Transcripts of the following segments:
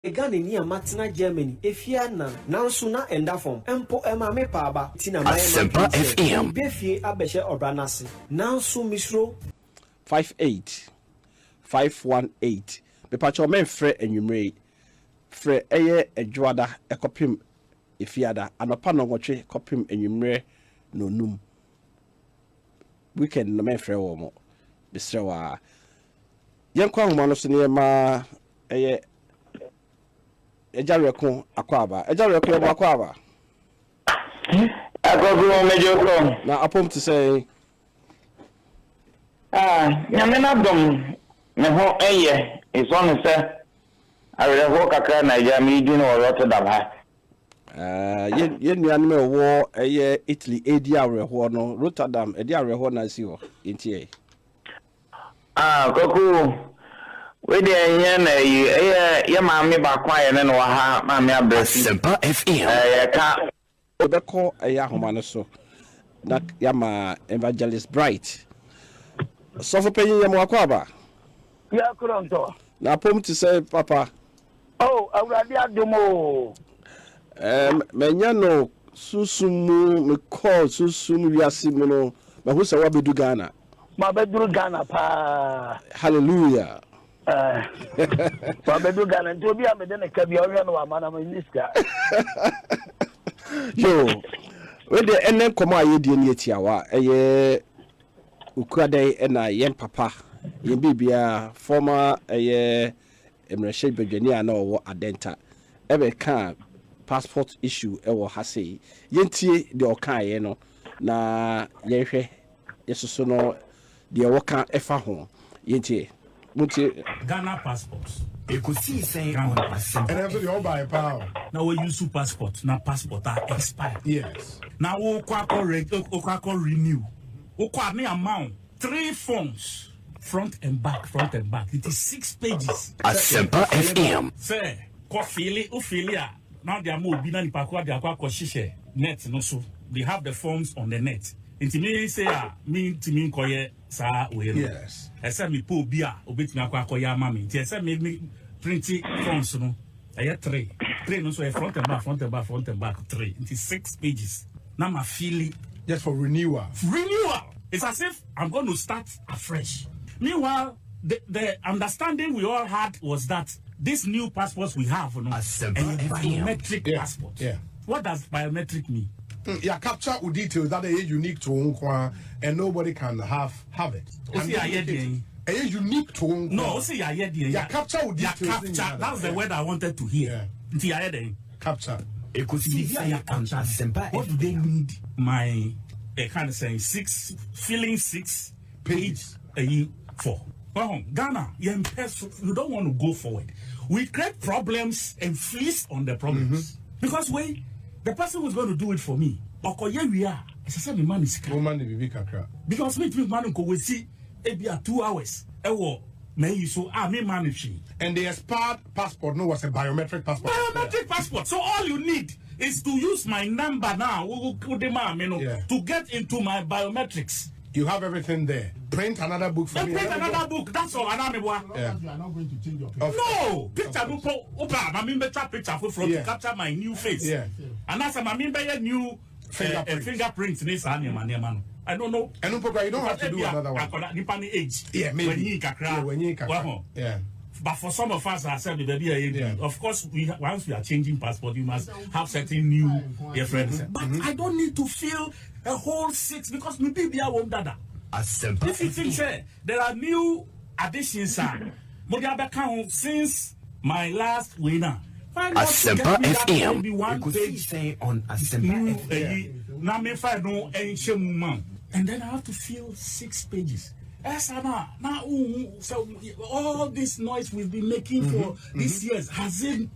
Ghana ni amatina Germany efia na nanso na enda form empo ema me pa aba tina my FM befie abehye obranase nanso misro 58518 bepacho men frɛ enwumre frɛ eye adwoada ekopim efiada anopa no nwotwe kopim enwumre no num weekend no men frɛ wo mo bisre wa yenkwa homa no so ne ma eye ejareko akwaba ejareko yebo akwaba agogo mejoko na apom to say nyame na dom me ho eye iso no se awere ho kakra na ja mi di no Rotterdam ha ye nuan me wo eye Italy edi awere ho no Rotterdam edi awere ho na si ho entie koku we de anya na ye ma me ba kwa ye no ha ma me abrasi Asempa FM ye ka obeko eye ahoma no so na yama Evangelist Bright so for penyin yam akwaba ya kuronto na apom to say papa awurade adomo menya no susumu me call susumu wiase mu no ma hu se wa bedu Ghana ma beduru Ghana pa hallelujah ma bedu Ghana nto bi amede ne ka bia ohwe no wa mana minister yo we de enen komo ayedie ne atiawa eye ukradai na yen papa yen bibia former emreshe bedwani ana owo adenta ebe kan passport issue ewo hase yentie de okan ye no na yenhwe yesoso no de woka efa ho yentie mutie Ghana passports Ekusi say Ghana on passport. And after the all by power. Now we use passport. Now passport are expired. Yes. Now we Kwaku renew. We me amount 3 forms, front and back. It is 6 pages. Asempa FM Say, Ophelia. Now they are more bina ni pakwa they are shishe net no so. They have the forms on the net. Inti me say me timi koye sa we. Yes. Ese me po bia obetimi akwa koya mami. Ti ese me printing forms no. Aya 3 no so front and back 3. It is 6 pages. Now my feeling Just for renewal. renewal. It's as if I'm going to start afresh. Meanwhile, the understanding we all had was that these new passports we have, a biometric passport. Yeah. What does biometric mean? Yeah, capture with details that are unique to Unkwa and nobody can have it. It is unique to Unkwa. No, see, Yeah, capture with details. That's the word I wanted to hear. Capture. Ekusi say on Asempa What do they need? My kind of saying 6 page for. Well, Ghana, you don't want to go forward. We create problems and feast on the problems. Because the person who's going to do it for me, we are. It's a man is because me man go see maybe 2 hours. Me managing. And the expired passport was a biometric passport. Biometric passport. So all you need is to use my number now to get into my biometrics. You have everything there. Print another book for me. Print another book. That's all. Yeah. You are not going to change your picture. No. Picture. Picture to capture my new face. Yeah. And that's my new fingerprints. I don't know. And you don't have to do another one. Age. Yeah, maybe. Yeah. But for some of us, I said, of course, once we are changing passport, you must have certain new friends. But I don't need to fill a whole 6 because maybe I won't dada. If you think there are new additions, since my last winner. Asempa FM. Maybe 1 page say on Asempa FM. Now me find no ancient man, and then I have to fill 6 pages. Now, so all this noise we've been making for these years has it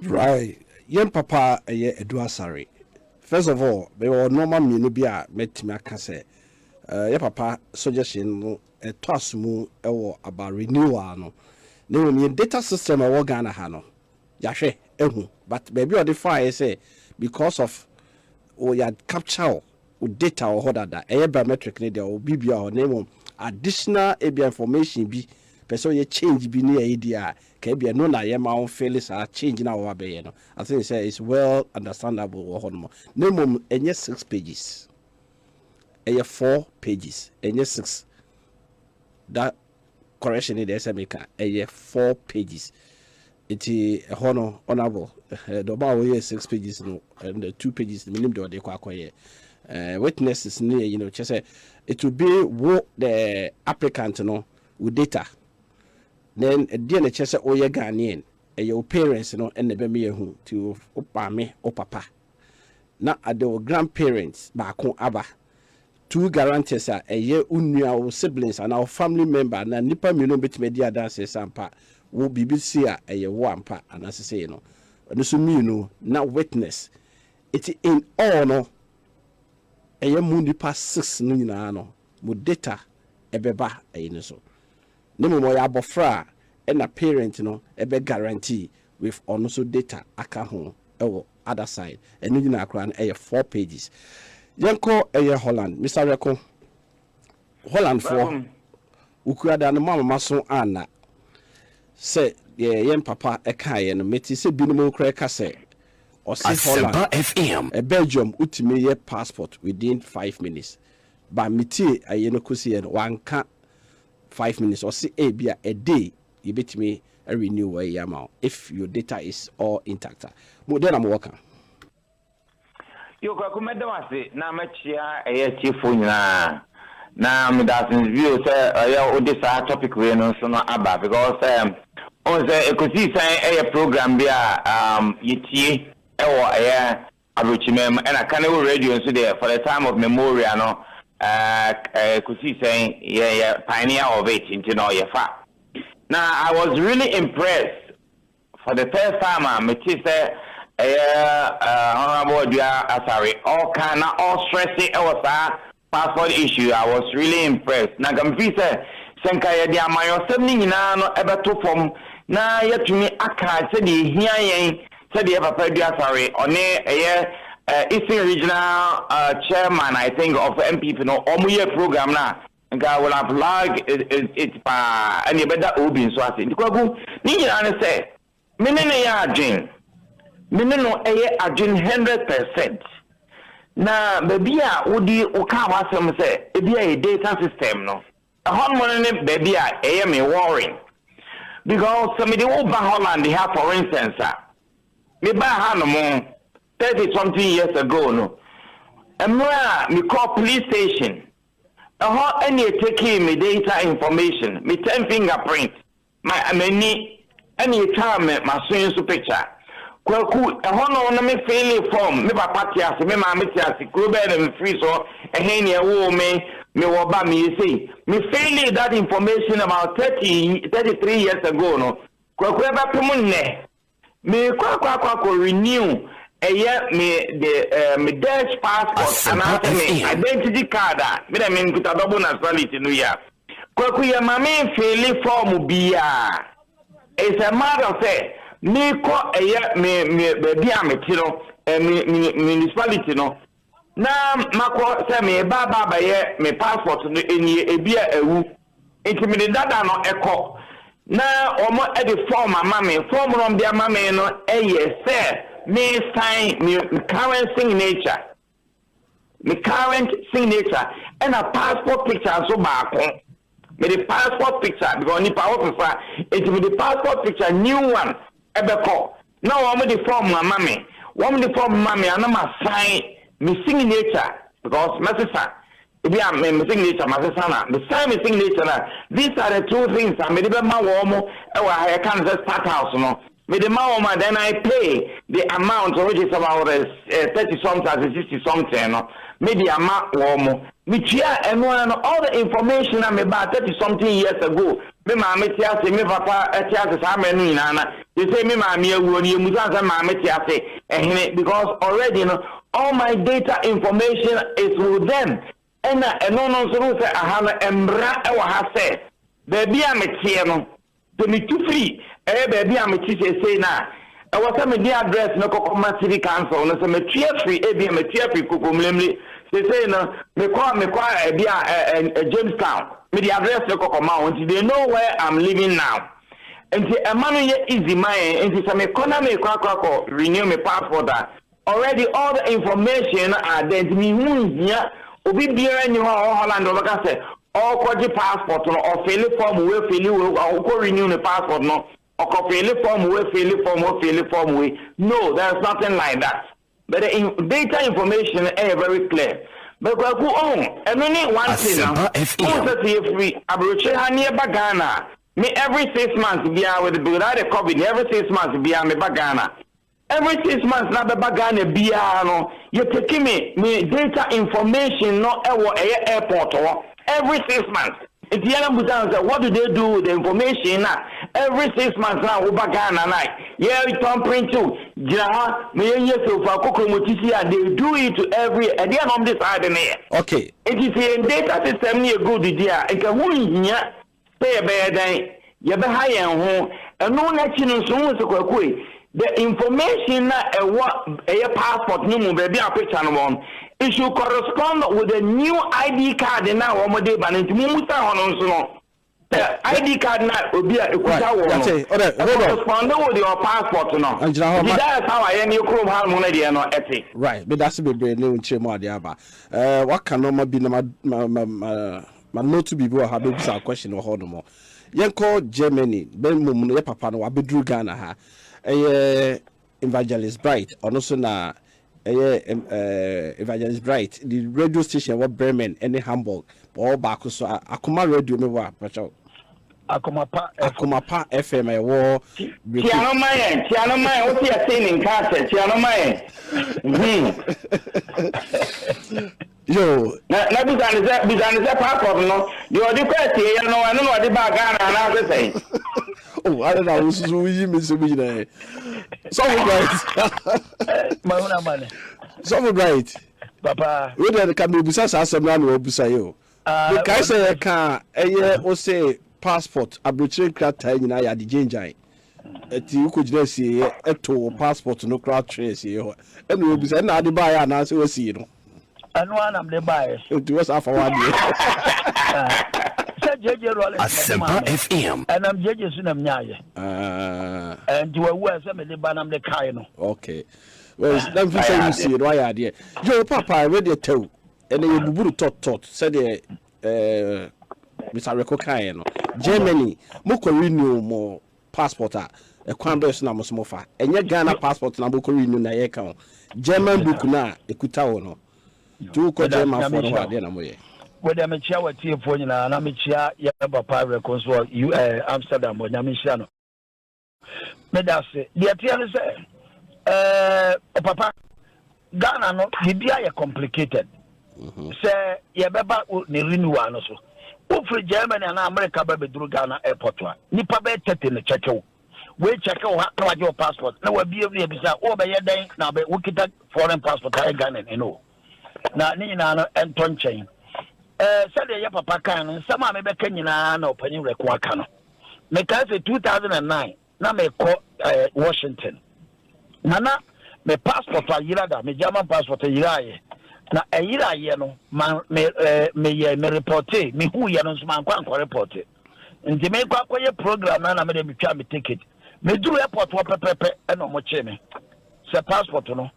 right? Yen papa Edua sorry. First of all, there were normal minibia met me say. Yen papa suggestion no twasmu about renewal no. No me data system I Ghana ha no. Yahwe ehu, but baby or the fire say because of ya capture data or that biometric need or BBA or name additional ABI information be person ye change bi ne idea ka bia no na ye ma on feel sa change na wa be no I think say it's well understandable wo hono no mom enye 6 pages enye 4 pages enye 6 that correction in the SMK enye 4 pages iti hono honorable the about 6 pages no and the 2 pages minimum do de kwa witnesses near just say it will be what the applicant with data then again just say oye Ghanaian your parents and the baby who to opame or papa now at the grandparents back on aba 2 guarantees are a year unusual siblings and our family member na nipa bit media dance sampa will be BBC a year one pa and as I say and so now witness it in all no eye mundi pass 6 no nyina no mo data ebeba eye so ne mo ya abofra e na parent no ebe guarantee with also data aka ho e other side eno nyina akra na eye 4 pages yanko eye Holland Mr. Reko Holland for ukuada no mama so ana se ye papa e kae no meti se binom kra ka se Asempa FM. A Belgium ultimate year passport within 5 minutes. But miti a yenokusi and 1 can't 5 minutes or see a day. You bet me a renewal amount if your data is all intact. But then I'm working. You Kwaku Amankwatia na machia a chief na me that view say I this topic we no so no aba because on the ecosi say a program there yitie Abrokyire and I can't radio so there for the time of memorial no could see saying yeah pioneer of it you know now I was really impressed for the first time I say honorable sorry all kind of all stressing was passport issue I was really impressed now come say senka ya dia mayo 7 nyina no ebeto form na yatumi aka se de hia said the papa sorry on Eastern Regional chairman I think of MPP no omuye program na nka will have lag it pa and you better obi so ase ndikwagu ni nyina say menene ya agin meneno agin 100% na baby a wodi uka wasem say e bia a data system no hon money baby a me worrying because somebody over Holland they have for instance me ba hanom 30 something years ago no emra me call police station any taking me data information me 10 fingerprint my any time my so picture Kwaku no na me fill form me papa tiase me ma me tiase kuro be na me free so ehn ya wo me wo ba me say me fill that information about 33 years ago no Kwaku e ba pemu nne me Kwaku renew me Dutch passport and me identity card me da me nkuta double nationality no ya Kwaku ya ma me fill form bia it's a matter of fact me ko me baby ameti no municipality no na mako say me baba ye me passport no eni ebia ewu enti me dada no eko na omo e de form amame form no bia amame no say me sign me current signature and a passport picture so back me the passport picture because ni power prefer it me the passport picture new one ebeko now I'm the form mammy and I'm sign me signature because my sister be a me signature my sister the same signature these are the two things I made the ma womo I can't just start house no with the ma then I pay the amount which is about 30 something 60 something no maybe a ma womo me chia and all the information I'm about 30 something years ago me ma me tia se me papa tia se sa menu nana you say me ma me ewu ni mu san ma me tia se ehne because already no all my data information is with them and no so say aha na embra e wa ha se baby a me tie no to me too free baby a me tie say na e was me the address no kokoma city council no so me tie free e be me tie free kokomlemle say no me call Jamestown me the address no kokoma until they know where I'm living now. And the amount easy mine and some economy renew my passport. Already all the information are there to me. Obi biara ni Holland or say all quality passport or fill form we fill or renew the passport no or fill form we fill form. No, there's nothing like that. But the data information is very clear. But Kwaku and only one thing now. Free Abrokyire near Ghana. Me every 6 months be with the COVID. Every 6 months be me Ghana. Every 6 months na be Ghana be no. You taking me data information no airport every 6 months. What do they do with the information now? Every 6 months now we Ghana night. Yeah, we don't print too. They do it to every again on this side there. Okay. It is a data system near good idea. It can win here. Pay a bad day. You be high and home. And no national soon the information what a passport new baby a picture on. It should correspond with the new ID card now on the ban into Musa on the ID card now will be a correspond with your passport now. That's how I am your Chrome harmony and not ethic. Right, but that's a bit new chemo diaba. What can no be my not to be have a question or hold more. Young call Germany, Ben Mum, Papa, no, Abidru Ghana ha. Evangelist Bright, or no sooner Evangelist Bright, the radio station what Bremen, any Hamburg, or back so Akuma radio me wa pacho. Akumapa FM a war. Tiano Mayan, what you are saying in Carter, Tiano Mayan. Yo, Bizan passport, no. You are the question, you know, I know what the Ghana and I say. Oh, I don't know, this is Mr. Millionaire. Someone right. Papa, we don't come to Busa, some man will be say you. The guy say a car, a year or say passport, Abrokyire Nkomo in I the Jinjai. You could just see a tour passport, no crowd trace here. And we'll be saying, now the buyer and answer will see you. And one of the buyers. It was half a 1 year. Asempa FM. And I'm judges in them Naya. And you are where some of the Banam the Kaino. Okay. Well, let me say you see it. Why are you? Your papa, I read your toe. And then you would tot, said Mr. Recocaino. Germany, Moko renew more passport. A Quambers number smofa. And your Ghana passport number renew na account. German book na, a Kutaono. Two German for the way. Whether I'm a chair with tea for you, and I'm a chair, Papa reconcile you, Amsterdam, or Yamishano. Medase, the Atiana say, Papa, Ghana, no, the complicated. Say, Yababa, the Renewal also. Over Germany and America, baby, through Ghana airport. Nipa be in the check. We check out your passport. Now, we'll be able to over your day. Now, we get foreign passport, I Ghana, you know. Now, Nina and Tonchain. Said ya papa kan sama me beka nyina na opanyin rekwa aka no me ka say 2009 na me ko Washington nana me passport ayira da me German passport ayira ye na ayira ye no me report me hu ye no so man kwa report nti me kwa koye program na me de bitwa me ticket me duru airport wo pepepe e no mo che me se passport no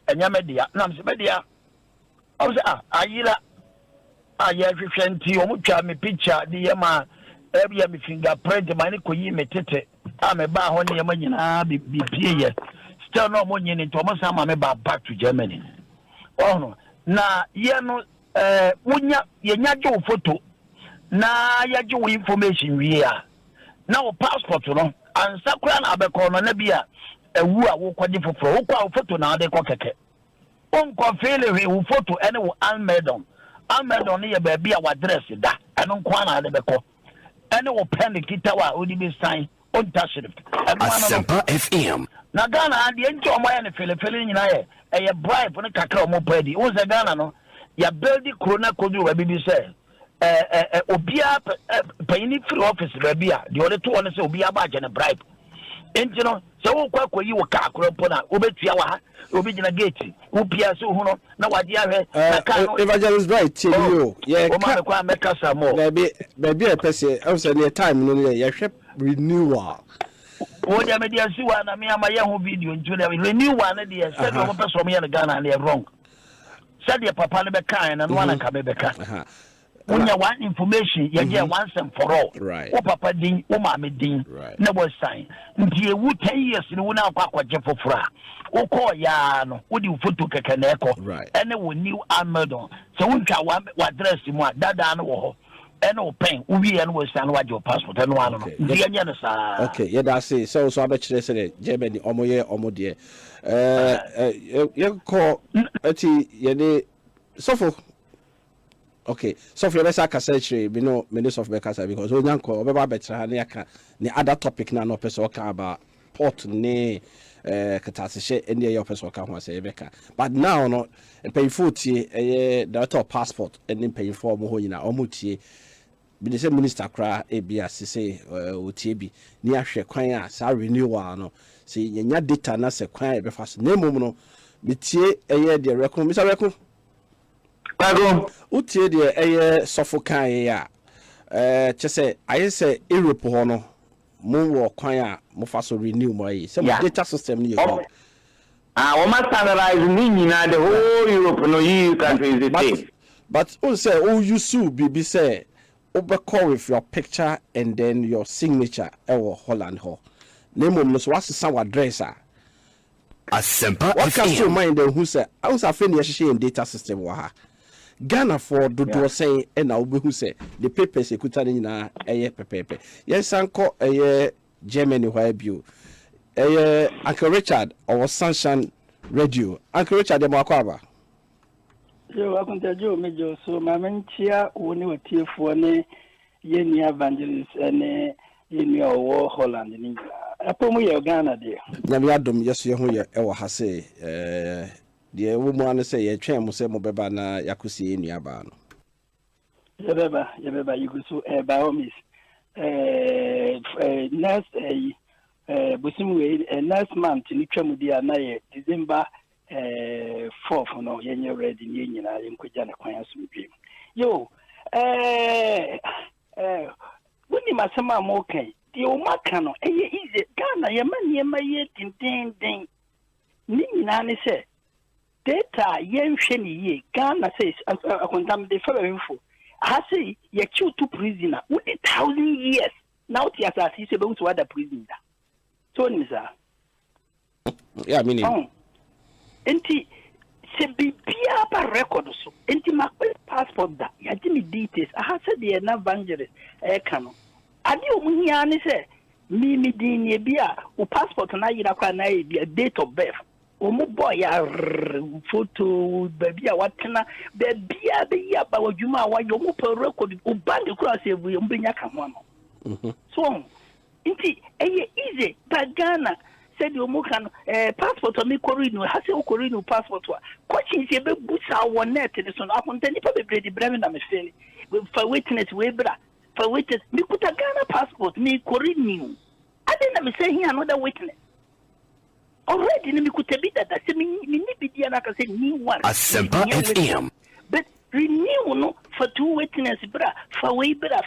enya media na me se media o se ayira I shanty omucha me picture the yama every me fingerprint mani ko yi metete am ba ho ne yama nyina bi pie still no mo nyini to mo sama me ba back to Germany oh no na ye no wonya ye nyajo photo na ya jo information wi a na o passport no ansa kura na abekọ no na bia ewu a wo kwadi foforo wo kwa photo na de ko keke on ko fele wo photo ene wo almedon Almedon ye baby our address da eno kwa na de beko ene wo pen kita wa odi be sign on touch it Asempa FM na Ghana de nti omo ya ne fele nyina ye e bribe ne kakra omo padi wo se Ghana no ya build corona kodu wa bibi say obia payini free office baby a de ode to one say obia ba je ne bribe Engine, so Kwaku you were Kakropona, Obetia, Obigina Gate, Upia Suhuno, now what you have Evangelist right, tell you. Yeah, make us some more. Maybe a person, I was at time, you ship renewal. What I mean, I mean, my young video, Renewal, and the said one person me and Ghana, and they're wrong. Said your papa never kind and one and Kabeka. When you want information, you get once and for all. Right. O papa ding, o mama ding. Right. Never sign. Until you 10 years, you will now pack what Jeff Fra. O call ya, what you put to Kakaneko. Right. And then we knew Armadon. So we can what dress him what that down war. And no pain, we understand what your passport and one. Okay, yeah, that's it. So I bet you say, Germany, Omoye, Omodie. You call Yene Sofo. Okay, so for let's say we know Minister of Bekasa because we don't call over better the other topic now no person about port ne catastrophe and your person can say Beka. But now no pay 40 the passport and then pay for more in Omuti. Be the same minister cry ABS say Utibi near Shequaya, sa renewal no see your data na se quite be fast name no bitie a year the record Mr. Record. Utie de sofokan ya chese aye se Europe ho no mo wo kwan a mo fa so renew mo yi se mo data system ni yo we must standardize ni nyina the whole Europe no EU countries the same but on say you su bibi say obekọ with your picture and then your signature ewo Holland ho name no so asesa wa address a Asempa what can you mind who say I was afraid you share data system wa ha Ghana for do say and now who say the papers ekuta na pepepe. Yes, uncle Germany where you Uncle Richard or Sunshine Radio. Uncle Richard de Makwaba. Yo, I can tell you, Major. So, my mentia, when you were tear for ne Yeni Evangelist and Yeni War Holland in England. Upon we are Ghana, dear. Naviadum, yes, you ever has say. The woman say a chain say Mobeba na Yakusi in Yabano. Yabeba, you go so by all means. Next next month in Chamudia Naye, December 4th, no, you're ready in Union, I am Kujana Quayas dream. Yo, when you must some okay, the Omakano, easy, Ghana, your money, my yet in ding. Nini say. Data yen sheni ye Ghana says I condemn the federal info. I say ye kill two prisoner with 1,000 years. Now the assassin is about to other prisoner. So Nisa. Yeah, I mean enti se bibia ba record so. Enti my passport da ya give me details. I said the na evangelist kano. Adi omuhia ne say me din ye bia o passport na yira kwa na ye date of birth. Omo boy ya photo baby a watena baby a be ya ba wadwuma wa yo mo per record o band kura se bu yo mbenya ka ho no so inti easy ba Ghana said omo kan passport o me korinu ha se o korinu passport wa kochi se be busa wo net ni so akonta ni pa be bredi bremi na me feli for witness we bra for witness me kuta Ghana passport me korinu ade na me say here another witness. Already, me could be that I say me say ni one. Asempa FM. But renew no for two witness bra for we bra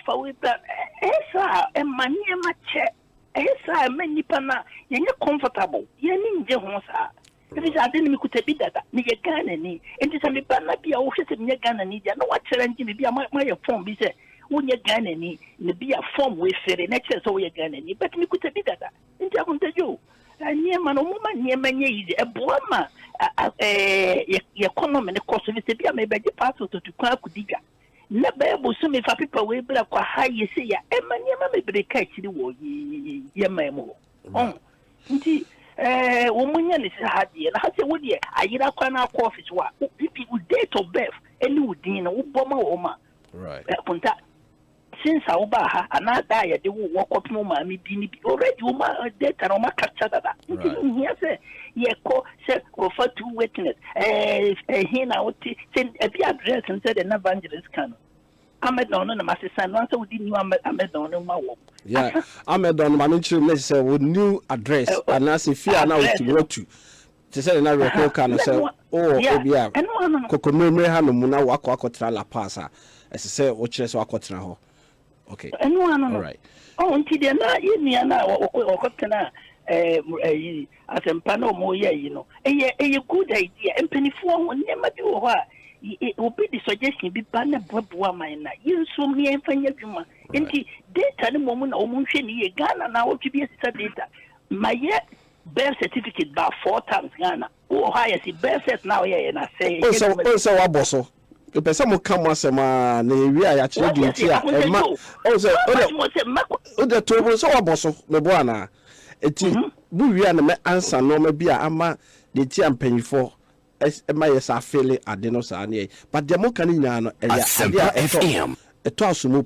esa e mani e mache esa many pana ye comfortable ye ni nje ho sa if is ade me could be that me ye Ghana ni enti say me pana bia wo hwese me Ghana ni dia no wa chere nji me bia my form bi say wo ye Ghana ni me bia form we fere na chere so wo ye Ghana ni but me could be that enti akonta jo Niema no mama niema nye easy eboama economy ne cost we se bia me be passport to Kwaku diga na be bo so me fa people we bla kwa high say ya e ma niema me be ka chiri wo ye memo nti wo munya ne se ha de na ha se wo de ayira kwa na office wa people date of birth any wudin na wo boma wo ma right punta since I ha another ya de wo kopimo ma mi bi ni bi already wo ma data no ma capture that here say ye ko say go for two witness here na what say e bi address and say the evangelist can Amedon na masisa no answer wudi new Amedon no ma wo. Yeah, Amedon ma mention me say with new address and as if you are now to go to. Te say na record can say obia. Kokomemre ha no mu na wakọ la pass a. Ese say o kire say wakọ ho. Okay. No. All right. Oh, until then na yemi na wakọ Asempa no mo ye know. A good idea. Empenifo ho nema bi wo ha. Obi the suggestion bi ba na boa man na. Yinso mi enfanya dwuma. Enti data ne mo na o mo hwe ne ye Ghana na wo tbi asisa data. My birth certificate ba 4 times Ghana. Oh higher see birth cert now ye na say. So wa boso. The person mo come asema na wi a ya kire di nti a e ma. O de to so wa boso me bo ana. Eti bu wi a na me answer no ma bi a ama de ti ampanyifo e ma yes afele ade no sa na but de mo kan nyina no e ya FM eto asumu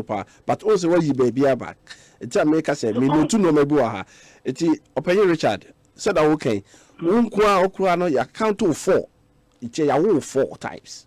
pa but also we yi baby back eti America say me no tu no ma bi wa ha eti openye Richard said that okay nko okura no ya count to 4 iti ya wo 4 times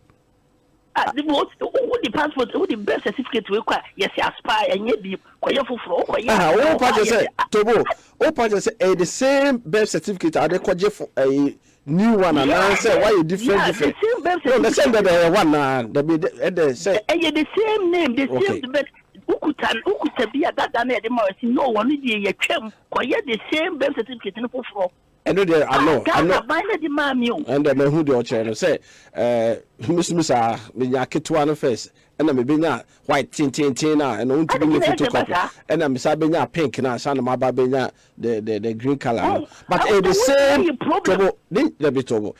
the passport, the birth certificate we kwa yes aspire and ye be koye fufuro koye o pa je say tobo o pa je say the same birth certificate are they koje for a new one and I say why you different the same birth certificate no the same that one the say the same name the same but ukuta bia dada na de ma no one dey ye twem koye the same birth certificate no fufuro. I know. And then who the other say, Miss me yaketwa first, and I'm benya white tin now, and want to be photocopy, and I'm sabenya pink now, son of my babenya the green color. But the same trouble, didn't be trouble.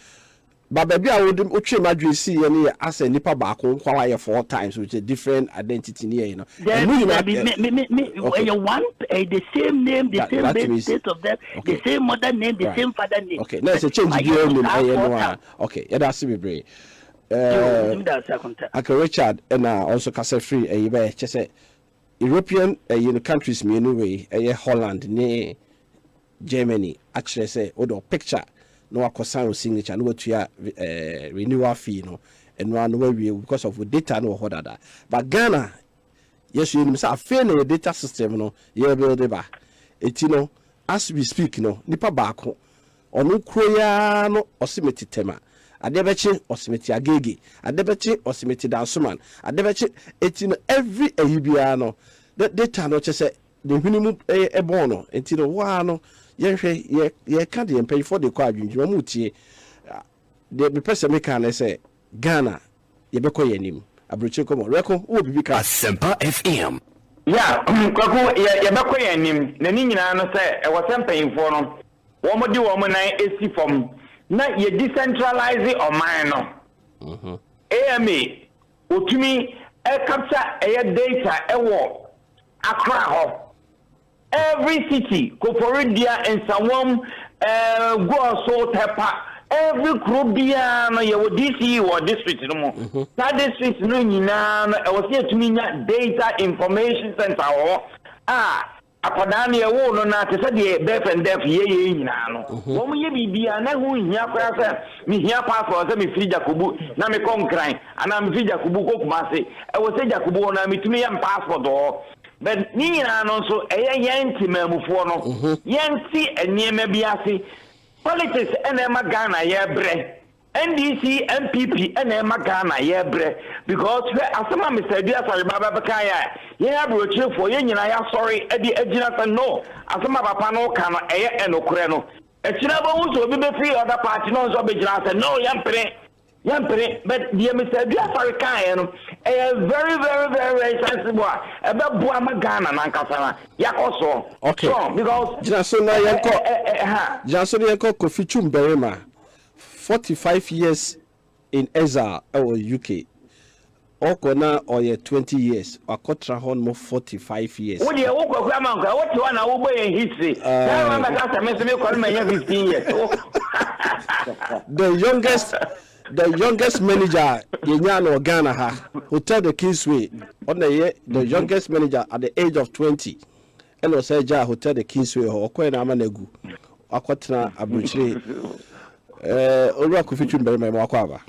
But baby, I would uchi see any as a nipa back on 4 times, which is different identity near you know. Then the same name, the same date of death, the same mother name, the same father name. Okay, let's change your name. Okay, yeah, that's me brave. Uncle Richard and also Castle Free a just say European countries me anyway, Holland, near Germany, actually say odo picture. No akosan signature no to ya renewal fee no and no way because of data no what that but Ghana yes you say fail the data system no you build ba etino as we speak no nipa baako onu kroya no osimeti tema adebechi osimeti agege adebechi osimeti dansoman adebechi etino every ehibia no the data no say the minimum ebono etino wa no ye can't pay for the quad you mutie the person make can say Ghana ye be ko yanim Abrokyire Nkomo record wo bibi ka Asempa FM yeah Kwaku ye be ko yanim na ni nyina no say e Asempa info no wo mo di wo mo nan esi fom na ye decentralize o man no AMA otumi e capture e data e wo Accra ho every city, Koforidia and Sawam, go so tepa. Every Caribbean, you DC or district no more. That district no I was here to mean data information center. Apadani wo no na te say deaf and deaf ye nyina no. Wo mo ye bibia na hu hia kwa say me hia passport say me free Jakubu na me konkran ana me free Jakubu ko kuma say. E wo say Jakubu na me tumi yam passport o. But ni na no so yenti mamufo no yenti eniema biase politics ena Ghana ye bre NDC MPP ena Ghana ye bre because asema Mr. Dia Sari Baba Bakaya ye Abrokyire for ye nyina ya sorry e di agina say no asema papa no ka no eye enokure no ekira ba wu so bi be free other party no so be gina say no yampere but the Mr. Dia Sari kan a very sensible about Buama Ghana and Ankasana. Yakoso. Okay. So, because Jasona Yanko Kofichum Berema 45 years in Ezra or UK. Okona or 20 years. Or Kotrahon more 45 years. What do you want to in history? I remember 15 years. The youngest manager in Ghana Hotel the Kingsway on the youngest manager at the age of 20 and was Hotel the Kingsway or Kwena Manegu Akwatna Abrokyire Ora Kofichum Berema Makwaba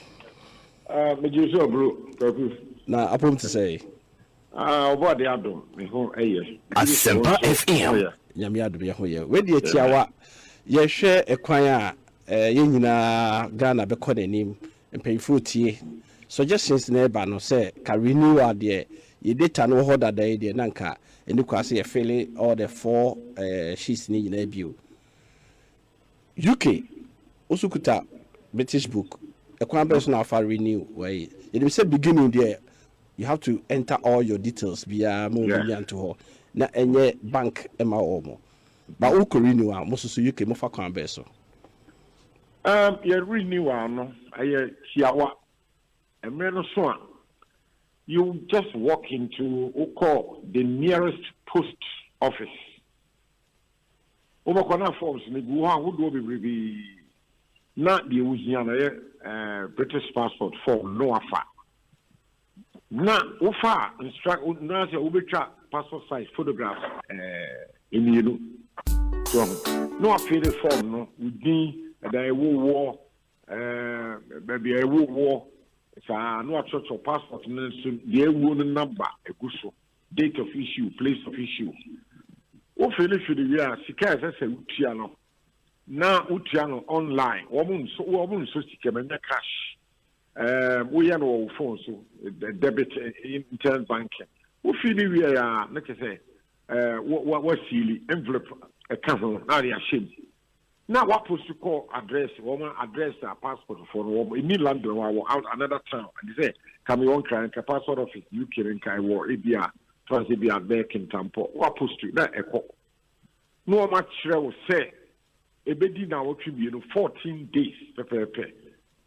Mejuso bro na apom to say Over the Adam, Asempa FM. Nyame adom ye ho ye. We de atiawa ye hwe ekwan a ye nyina Ghana be kɔ n'anim mpanyfo tie. Suggestions na eba no say ka renewal de ye data no ho dada ye de nanka eni kwase ye filling all the 4 sheets ni nyina bio. UK osukuta British book ekwan be so na fa renew we ye say beginning there you have to enter all your details via mobile to her na enye bank ema omo ba o ko renewal mo so UK mo fa kwan be so your renewal no aye chiawa emre no so a you just walk into the nearest post office over corner forms ni go ha wo do be na the uzia na British passport form no afa na ufa instruct na se ubetwa passport size photograph in you so no afi the form no within da wo baby wo sa no church passport no so the wo number eguso date of issue place of issue o fele fi the year sika se utia no na utia no online wo mun so sika me cash we are no phone so debit internet banking we feel we are like I say what seal envelope account na ya shame now what post to call address woman address passport for woman in London or out another town and say can we on try passport office UK in kai war ebia transit be back in Tampo what post to that echo no much will say ebedi na what be 14 days pepe.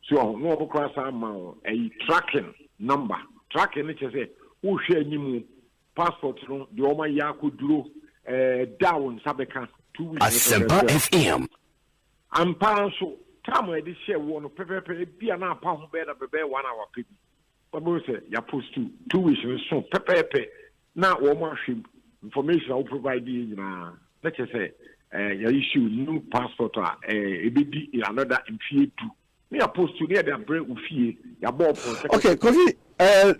So no cross amount a tracking number. Tracking it say who share nimu passport no the oma ya could do down sabeka 2 weeks. Asempa FM. And so time where this share one pepe be an pound better be 1 hour people. But we say ya post 2 weeks so pepe now woman information I'll provide you na let's say ya issue new passport ebedi another impede me supposed to near the break ufie ya bob okay coffee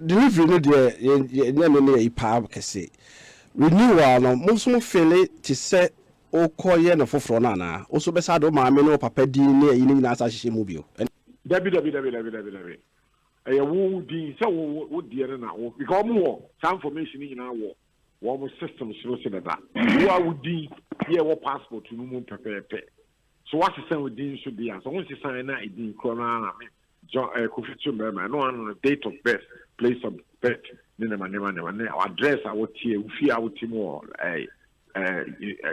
delivery no de ye no ye pa kese renewal no mo so fele ti se o koye no foforo na na o so be sa do maame no papa di ne yi ni na sa hihye mu bio dabi e wo di se wo di na wo because mo some information ni na wo mo system so that wo di ye wo passport no mo pepe. So what's the same with Dean should be? So once you sign that, it didn't corona. John Kofitu member. No one date of birth, place of birth, never. Address I would hear. We I would more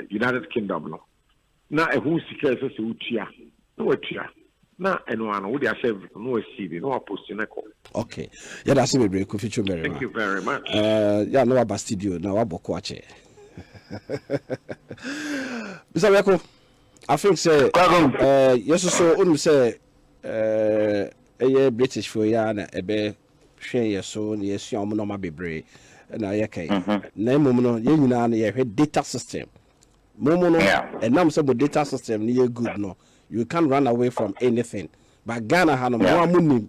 United Kingdom. No. Now a who secures us to tia. No tia. Now anyone would have said no CV, no posting echo. Okay. Yeah, that's a very Kofitu member. Thank you very much. Yeah, no about studio now. Abrokyire. Mr. Reko. I think say yes so say British for ya na ebe hwe ye so na ye suam no ma bebre na ye kai na mum no ye nyina na ye hwe data system mum no enam say data system ni ye good no you can't run away from anything but Ghana ha no mo amunim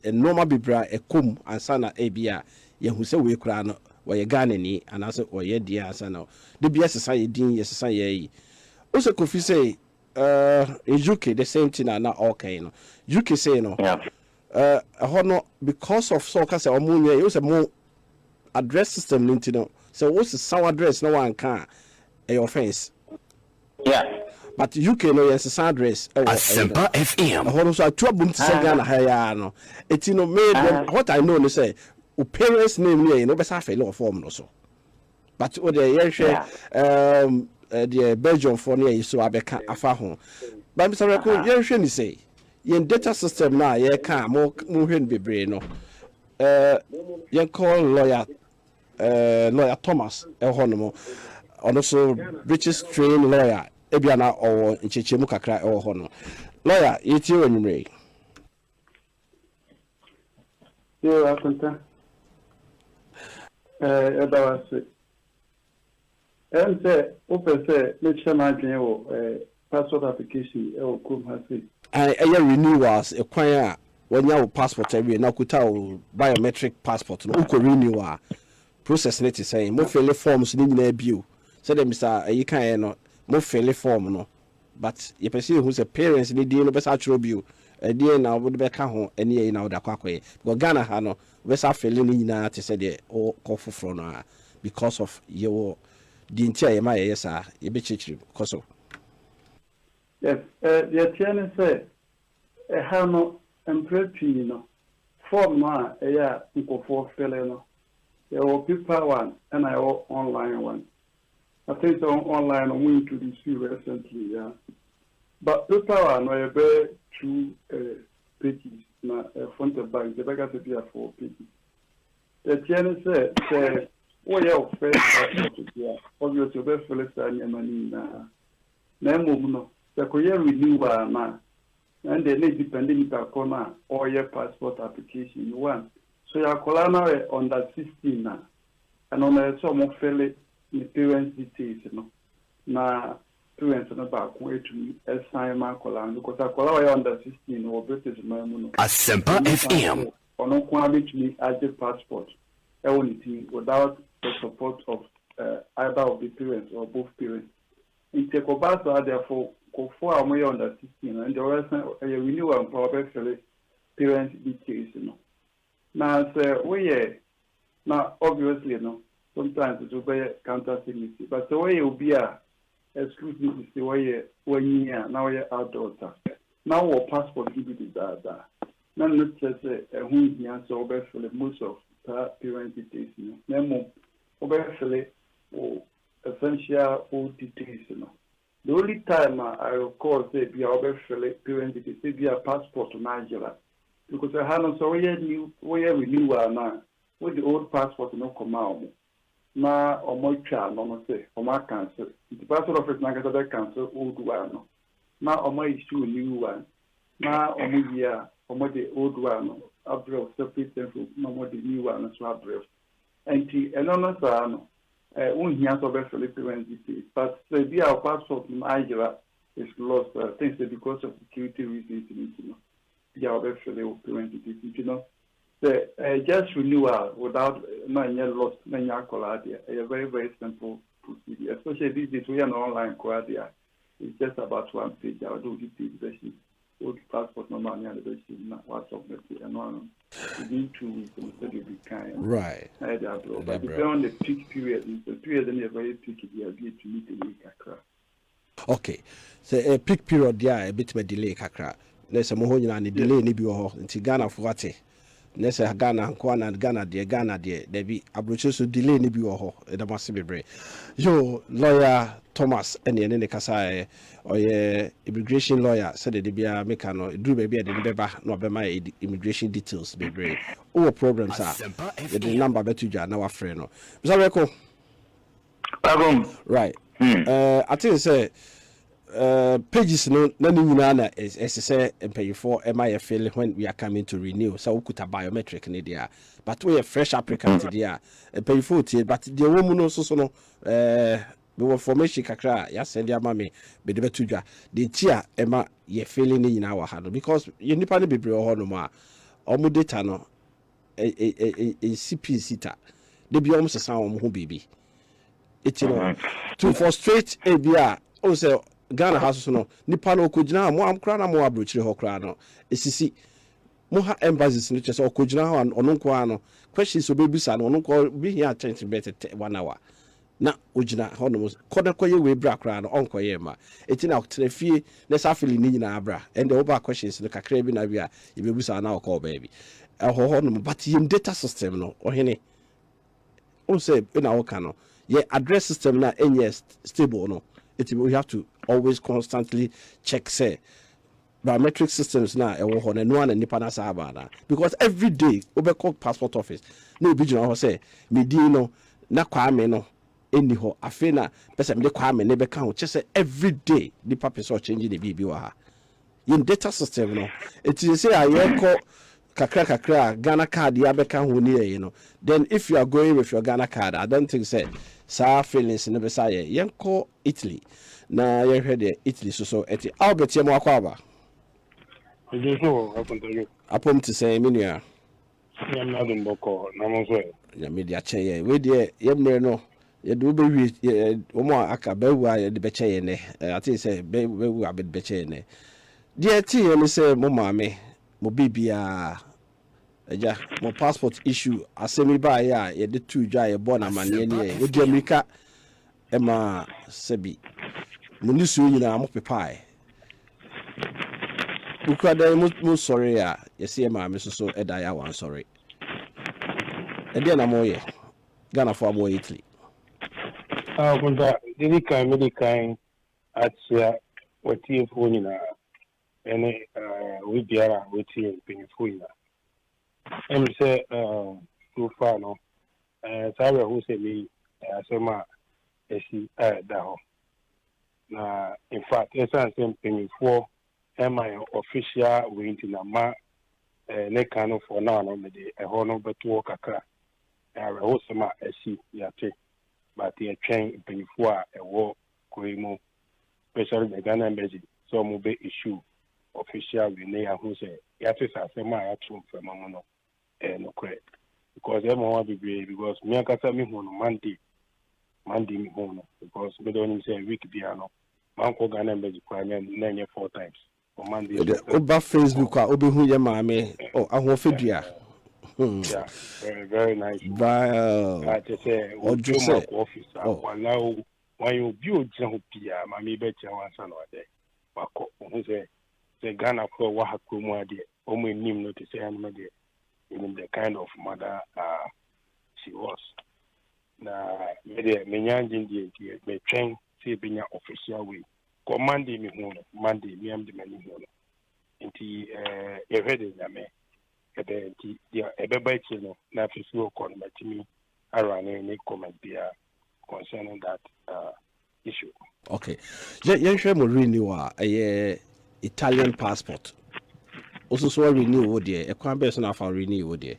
enoma bebra ekom ansa na ebia ye hu say we kura no wo Ghana ni anase wo ye dia ansa na de bia sesa ye din ye sesa ye yi also Kofi say in UK the same thing na okay no UK say no no because of so case omunye you say more address system ninti no so what's the sound address no one can a offense but UK no yes sound address Asempa FM hono so atuabum to say Ghana ha no etino made what I know no say o parents name no no be sa fe law form no so but o the the Belgium for near so abeka afa ho but Mr. Reko yen hwe ni say yen data system na ye ka mo hwen bebre no yen call lawyer Thomas ho no so British trained lawyer ebia na owo nchechemu kakra ho no lawyer yeti onwumre yo akonta edawase say open say let's share my passport application e o kum ha say renewals e kwan a when you have passport every now kuta biometric passport no uko renewal process net is saying mo fill forms ni nyina bio say dem Mr. You can no mo fill form no but you perceive who's a parents ni die no be sa chro bio die na wo be ka ho ene yi na wo da kwakoye because Ghana ha no we sa fill ni nyina te say de o kofofro no because of your the entire my yes you be chichiri because of yes the tiene say ha no emprepi no form ma ya nkofo fele no your paper one and I online one. I think the online I'm going to receive recently, yeah. But paper one I have 2 pages na front and back. The back has to be 4 pages. The channel said, "Oh yeah, first, yeah. Obviously, the first time money na. No. The career renewal na. And they need depending on all your passport application you want. So your colonel under 16 now, and on some of fairly parents details, you know. Now parents are back way to assign my colonel because I call under 16 or British man. Asempa94.7FM. Or no quality me as a passport, only without the support of either of the parents or both parents. In Tekobasa, therefore, go for a way under 16, and the rest a renewal and probably parents details, you know. Now, now obviously, sometimes it will be counter signature, but the way it will be exclusive is the way 1 year now you're adult. Now our passport give you that. Now not just who he answer obviously most of parent details. Now obviously essential old details. The only time I recall say be obviously parent details, be a passport to Nigeria. Because I had so we renewal now with the old passport no come out. Now or my child no say or my cancel. The passport office now get that cancel old one. Now or my issue new one. Now or my year or my the old one abroad separate from no the new one as well abroad. And the another no one here so very Philippines but the be our passport in Nigeria is lost things because of security reasons, you know. Yeah, obviously, you know, the just renewal without lost a very, very simple procedure. Especially these days, we are an online Quadia. It's just about 1 page. I'll do the version, old passport number, and the version, WhatsApp message, and one. Within 2 weeks, instead of the kind. Right. But beyond the peak period, the period then a very peak, you are to meet the week. Okay, so a peak period, there, a bit of delay, kakra. There's a more delay ni bi ho nti Ghana for what there's a Ghana nkwana Ghana there there be Abrokyire so delay ni bi ho e da mase bebre yo lawyer Thomas ene ne kasa oye immigration lawyer said the bia make no duru ba bia de beba no be my immigration details bebre o problems are the number betuja na wa free no Mr. Reko right I think say pages no na nyina na say pay for my feel when we are coming to renew so ukuta biometric ni there but we are fresh applicant there pay for it but the woman no so no we formation kakra ya send ya mame be de betudwa the tia ema ye feeling ni nyina wa ha no because ye nipa ne bebre ho no ma omo data no CP sita de bi omo sesa omo ho bibi it no to frustrate bia o say Ghana has no nipa no okojina mo am kra na mo Abrokyire ho kra no esisi mo ha embassies no chese okojina ho ono nko ano questions obebisa no ono nko be here attention better 1 hour na ojina ho no koda koye we bra kra no onko ye ma eti na trafie na safili ni nyina abra and the over questions no kakra bi na bia e bebusa na okọ baby ho no but yim data system no ohene o say na wo ka no ye address system na enye stable no we have to always constantly check say biometric systems na e wo ho na no an nipa na sa ba na because every day we call passport office na be jina ho say me din no na kwame no eni ho afi na pese me kwame ne be ka ho say every day nipa person change the bibi wa ha in data system no it is say ayeko kakra Ghana card ya be ka ho ni no then if you are going with your Ghana card I don't think say sa feelings ne be say yenko Italy na ye hwede Italy so eti Albert ye mo akwaba Apom to say, Minia. I'm not in Boko, Namosway. Media chair, we dear, no. You do be Omo Aka Bewa, the Betchene. I think say, Bewa a bit Betchene. Dear T, only say, Mommy, Mobibia. Ja, my passport issue. I say me by ya, ye the 2 dry born a man, ye, with Jamaica, Emma Sebi. Munisu, you know, I'm up a pie. Ukada most sorry, you see, my Mrs. So Edaya one sorry. And then I'm away. Ghana for more Italy. When the medical at what you phone in and we be with you in Fuina. And say, too far no. Sarah who said me, Asema, Daho. Now, in fact, it's something penny for my official winting a ma, Nekano for now, no, a honor but to walk a car. I also ma, Yate, but the train penny for a war, Koimo, especially the Ghana embassy, so move issue official Renewal who say, Yatis Asema, actual for Mamono. No credit because everyone will be because me and Kasami on Monday me home because we don't say a week piano. Manko Ghana Magic Prime 4 times for Monday. Oba Facebook, Obi Huya Mame, oh, I want Fidria. Yeah, very nice. I just say, what you say, office, allow why you build Pia, Mammy Betty, one son or day. Wako, who say, Ghana for Wahakumwa, only name not to say anybody. In the kind of mother she was. Now, me train say being official way. Monday me home, Monday me am the money home. Inti ready na me. Ebe inti dia ebe bite no na fisi okon but me around any comment there concerning that issue. Okay. Yen share mo Renewal Italian passport. Also, so Renewal there. A conversion of our Renewal there.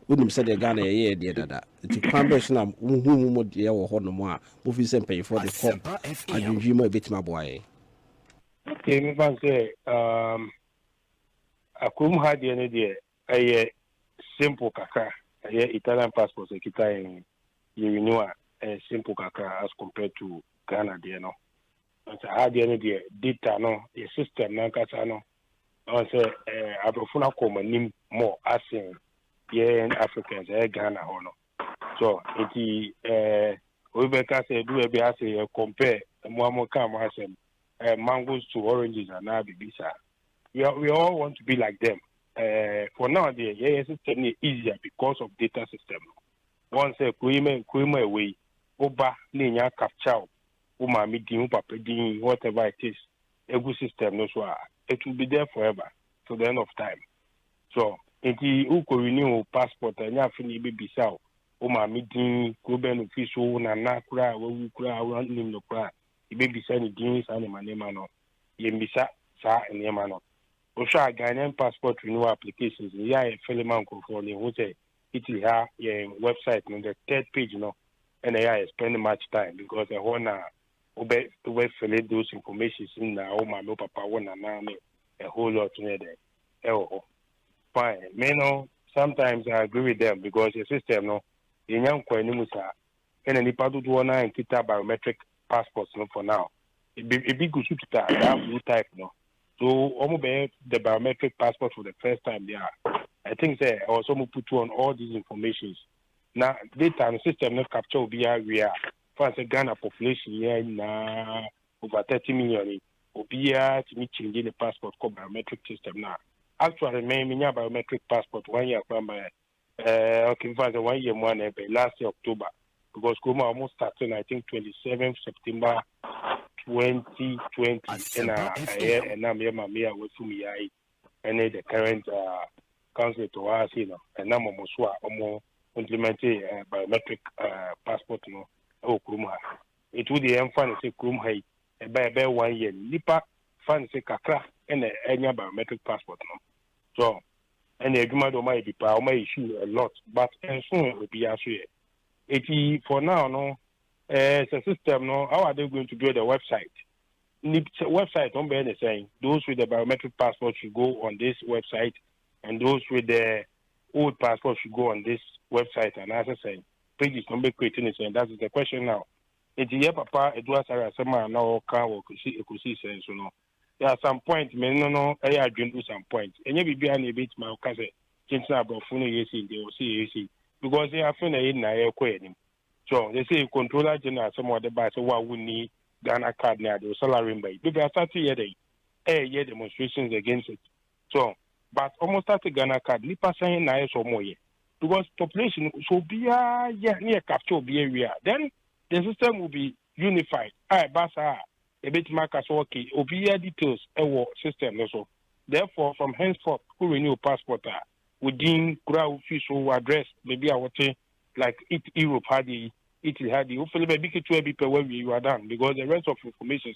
Wouldn't say the Ghana a year dear that. It's a conversion of whom would dear or Honomoa, movies and pay for the form. And you dream a bit, my boy. Okay, me fan say, a kum had the idea, a simple kaka, a Italian passport, a Kitay Renewal, a simple kaka as compared to Ghana, dear no. I had the idea, data no, a system, Nankasano. I say, Abrofuna Nkomo more as in Africans, Ghana or no. So, it we say, do a be compare more come as mangoes to oranges and now bisa. We all want to be like them. For now, the system is easier because of data system. Once a Kuima away, Oba, Ninya capture, Uma meeting, Papadin, whatever it is, a good system, no so. It will be there forever to the end of time. So, if you renew passport and you have to be so, my meeting, Kuben official, Nanakura, Wukura, no cry. You may be sending things and my name, Yemisa, Sa, and Yamano. Osha Ghanaian passport renewal applications, yeah, a Feleman Conform, who say it is a website on the 3rd page, and I spend much time because I want to. We fill those information in now. My no papa one and a whole lot there. Fine. Me no. Sometimes I agree with them because the system no. In young Kwanimusa, and any part of one and kita biometric passports no for now. It be good to that blue type no. So almost the biometric passport for the first time there. I think they also put on all these informations. Now data and system not capture will be we are. For the Ghana population here na over 30 million. Obia to me changing the passport called biometric system now. Actually, me biometric passport 1 year from okay, for the 1 year one last year October because Kuma almost started I think 27th September 2020 and now me with me and the current council to us and now almost implementing biometric passport it would the fan say Krum Hay by 1 year. Nipa fan say Kakra and any biometric passport. So, and the agreement might be power may issue a lot, but and soon will be actually. For now, no, it's a system, no, how are they going to build a website? website on Ben is saying those with the biometric passport should go on this website, and those with the old passport should go on this website. And as I say, pages number creating it, and that is the question now. It's the papa Edward Sarah Sama now car or could see sense, you know. There are some points, no, I agree with some points. And you be behind a bit, my cousin, Jensen about Funi, they will see, because they are finna in a quitting. So they say controller general, some of the bars, so what we need Ghana card now, the salary by. Because I started year demonstrations against it. So, but almost started Ghana card, Nipa saying nice or more. Because population so be near capture be area. Then the system will be unified. Basa a bit markers okay, obia details our system also. Therefore, from henceforth, who renew passport within crowd official address, maybe I would say like Europe had the Italy had the hopefully maybe to be when you are done because the rest of information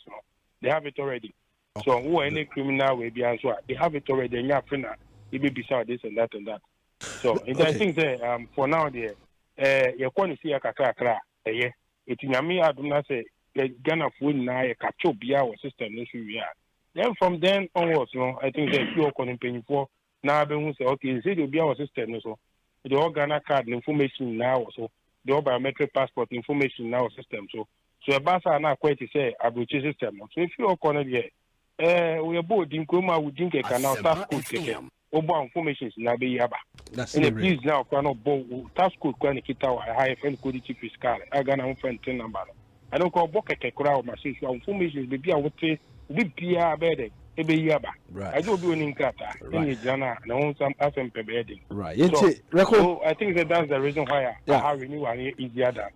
they have it already. Okay. So who any criminal will be answered, they have it already and you're free it may be beside this and that and that. So okay. I think that for now there you're going to see a kakra it's Yami Aduna say Ghana food now a capture be our system then from then onwards, I think that you're going to pay for now they say okay, say will be our system also. The all Ghana card information now also the all biometric passport information now system so a basa now quite to say Abrokyire system. So if you are connected we are both in Nkomo we think can now task code Oba information na be yaba. That's it. Please now cannot bo task code kwani kita wa high friend code chief fiscal. I Ghana on friend tin number. I don't call book ke kura o machine so information be bia wote be bia be de e be yaba. Right. I do be on krata. Ni Ghana na on some Asempa94.7FM. Right. So I think that's the reason why our renewal is easier than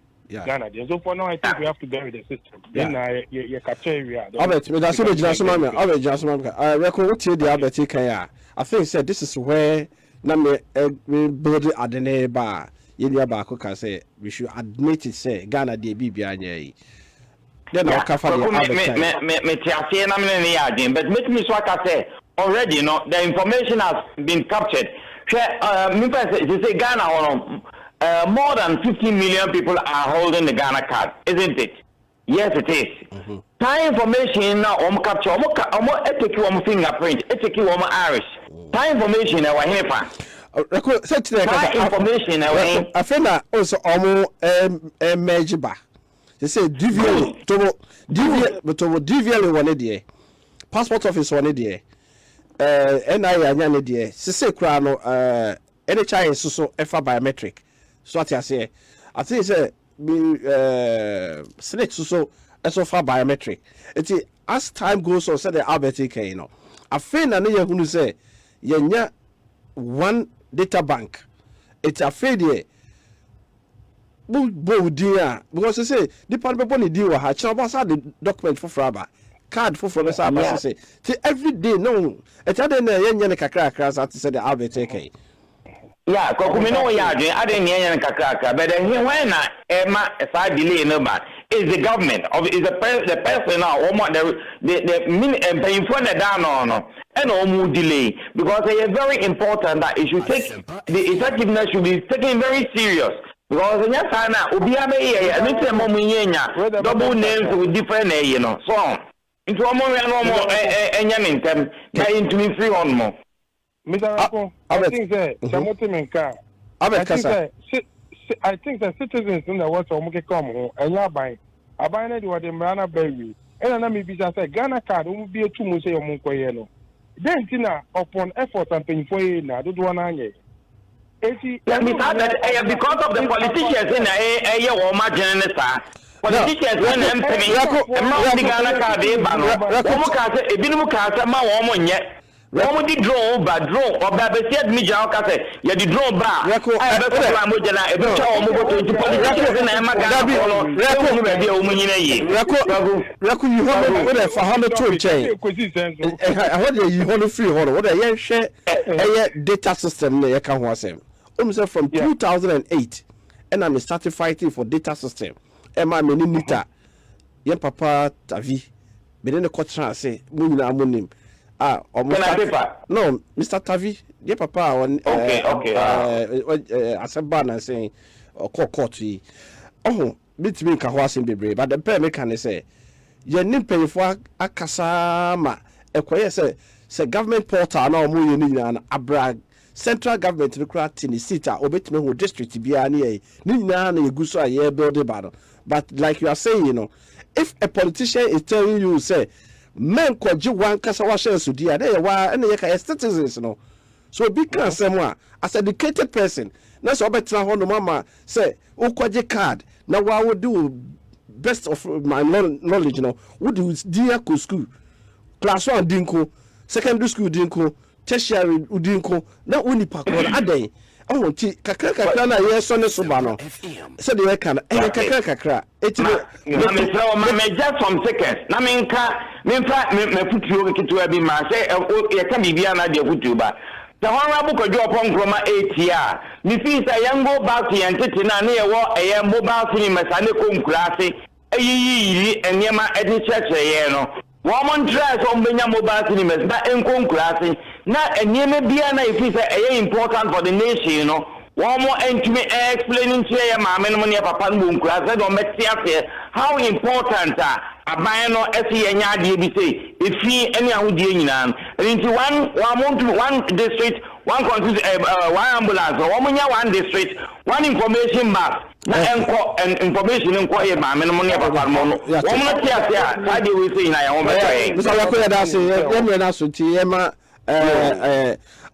Ghana. So for now I think we have to bury the system. Then you capture area. Albert, me that's so just mama. Albert just mama. I reckon what the Albert can I think said this is where na me build adene ba yelia ba ko can say we should admit it say Ghana dey bibia anya then I'll cover the me tiasie na me ne yadin but me so aka say already the information has been captured me say Ghana more than 15 million people are holding the Ghana card, isn't it? Yes, it is. Mm-hmm. Time information now, capture, take you fingerprint, take you iris. Time information, our here. Time information, I feel that also major bar. They say DVL one day, passport office one day, NIA day. Say crano, NHI so FA biometric. So what I say, I think it's select so far biometric. It's as time goes on, said the Albert I feel that you who say you one data bank. It's a failure. Dear, because you say the people deal with her. The document for Fraba, card for Fraba. Say every day no. It's other than the kakra as said the Albert Yeah, Kokumino Yadi, I didn't hear Kakaka, but then when Emma delay number is the government of is the person now the paying for the down on and no delay because they are very important that it should take the effectiveness should be taken very serious. Because in your time Ubiabe and it's a moment double names with different so into a moment no more and yamin them into me free on more. Mr. Rapo, I think that I think the citizens in the world will come home and you buy. I buy it what the Marana Berry. And I may be just a Ghana card will be a 2 months or Munkoyeno. Then, Tina, upon effort and paying for you now, don't want to let me start that because of the politicians in a year or margin politicians when them the Ghana card, a bit more yet. Wọ́n di drone ba drone ọba bẹ̀sí ẹ̀dínmíjà ọ̀ka sẹ̀ yẹ di drone ba ẹ̀ bẹ̀ fún wa mọ̀jẹ̀ náà ebi tí wọ́n mú bọ̀ tó ti politicians náà ẹ̀ má gánà kọ́lọ́ rẹ́kù ní bẹ̀bí ẹ̀ wọ́n nyina yìí. rẹ́kù yìí hàn wọ́n dẹ̀ fa hàn tó nkyɛn ẹ̀họ́ dẹ̀ yìí hàn firi hàn wọ́n dẹ̀ yẹn hwẹ́ ẹ̀yẹ data system náà yẹ ká ho asɛm o mi sɛ from 2008 ɛna mi started fighting for data system ẹ̀ máa mi ní nita yẹn papa tavi bẹ̀rẹ̀ ní kọ́tàn ase mo nyinaa mo nim. No, Mr. Tavi, dear papa, Asempa saying, or court. Oh, bit me can was in be brave, but the pair can say, ye nimpe fo akasa ma ekoye se government portal na omo ye ni nyina abra central government no kra tini seat obetime ho district bia na ye ni nyina na yegu so aye build ba. But like you are saying, you know, if a politician is telling you say men kwaji wan kasa wa share sudi ade wa ene ye ka citizens no, so big can say as educated person na so betra ho no mama say o kwaji card na wa would do best of my knowledge, you know, would do dear school class 1 dinko, secondary school dinko, tertiary dinko, na uni pakor ade. Oh, kakra na ye so ne so ba no. So the can kakra. It me just some seconds. Na me futu kitu bi ma say ye ka bibia na de futu ba. The honorable Kwaku Amankwatia 8 year. Me feel say yango back to entity na ye wo eye mobile cinema sane ko nkurase. Eyi enyema edi church ye no. Woman try so mbenya mobile cinemas na enko nkurase na enyeme bia na ifi say eye important for the nation, you know. Woman entime explaining to ya mama no ne papa no nkurase do metia how important aban no esi enya de bi say ifi eni ahodie nyina into one district one country one ambulance woman nya one district one information map na enko information enko ye mama no ne papa no woman tia tia how dey we say na ya wo better Mr. Yakoya da say ye na so ti ye ma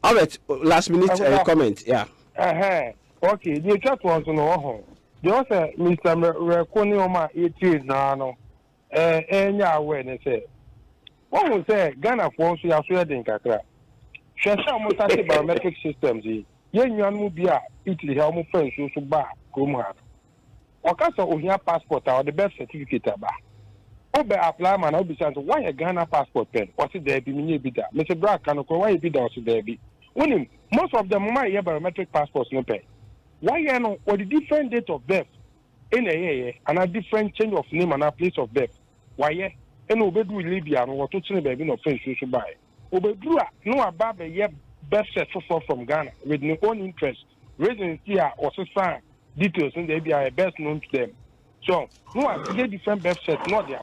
all right, last minute comment, yeah. Okay, the chat was no. The also Mr. Rekoni Oma 18 na no. Enya awareness say. What we say Ghana for so ya so den kakra. Hwesa mo tase biometric systems yi. Ye nwan mu bia Italy ha mo fan so ba krom ha. Okasa ohia passport or the birth certificate ba. Obe apply man obi say why a Ghana passport pen? What is there be me bi da. Mr. Black kan ko why bi da so there be. When most of them might have biometric passports no pay. Why you know or the different date of birth in a year and a different change of name and a place of birth. Why yeah? And obedu Libya and what to say baby no friends you should buy. Obedua no about a year birth set for from Ghana with no own interest. Residence here or sign details and they be best known to them. So no I get different birth sets not there.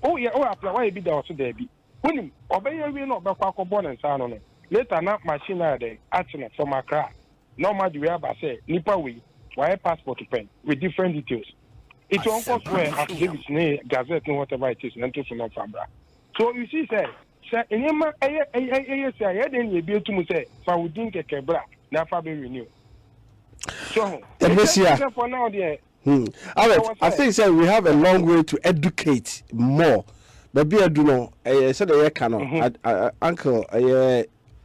Oh yeah, oh apply why be there also there be. When him obey we not back born and sound on it. Later na machine there actually from Accra. Normal we have say nipa we why passport pen with different details. It won't cost where affidavits ne gazette no whatever it is and to no fabra. So you see say enyema say then you be to say fa we din kekebra na fa be renew. So for now there. All right, I think say we have a long way to educate more. But be edu no said the can uncle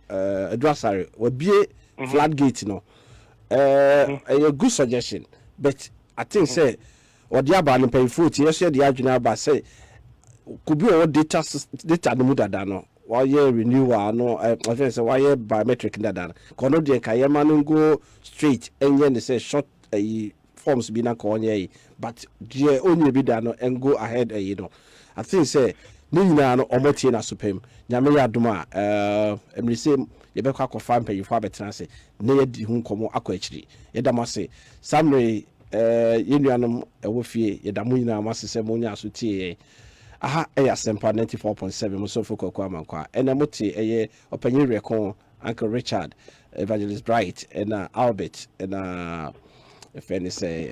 Edwasari will be flat gate no a good suggestion, but I think say or the abandon pay food yes the adjuna ba say could be all data no muda dano why renewal no I say why biometric data kono de kayema no go straight and yen say short forms be na konye but the only be dano and go ahead you know I think say ni nyina no omotie na sopem nyame ya adoma emri se ye be kwa kofa mpanyifo abetena se ne ye di hu nkomo akọ akiri ye da mase samre ye nuanom ewo fie ye da mu nyina mase se mo nya asotie aha Asempa94.7 mo so foko Kwaku Amankwatia ena mote opanyi rekon Uncle Richard Evangelist Bright ena Albert ena efeni say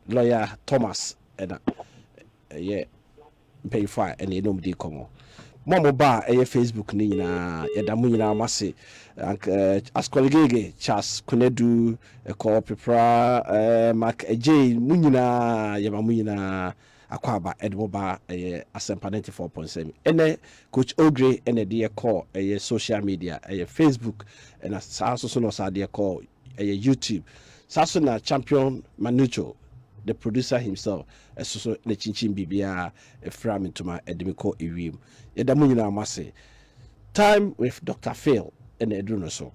lawyer Thomas ena ye pay fire and you know di komo momo ba Facebook ni na yeda mu nyina mase askolgege Charles Kunedu ko pepra Mark J mu nyina yeba mu nyina akwaba edwoba Asempa94.7 ene coach Ogre ene de call social media Facebook and so no sa de call YouTube saso na champion Manucho the producer himself so na chinchin bibia from intoma edimiko ewim yeda mu nyina mase time with Dr. Phil and edruno so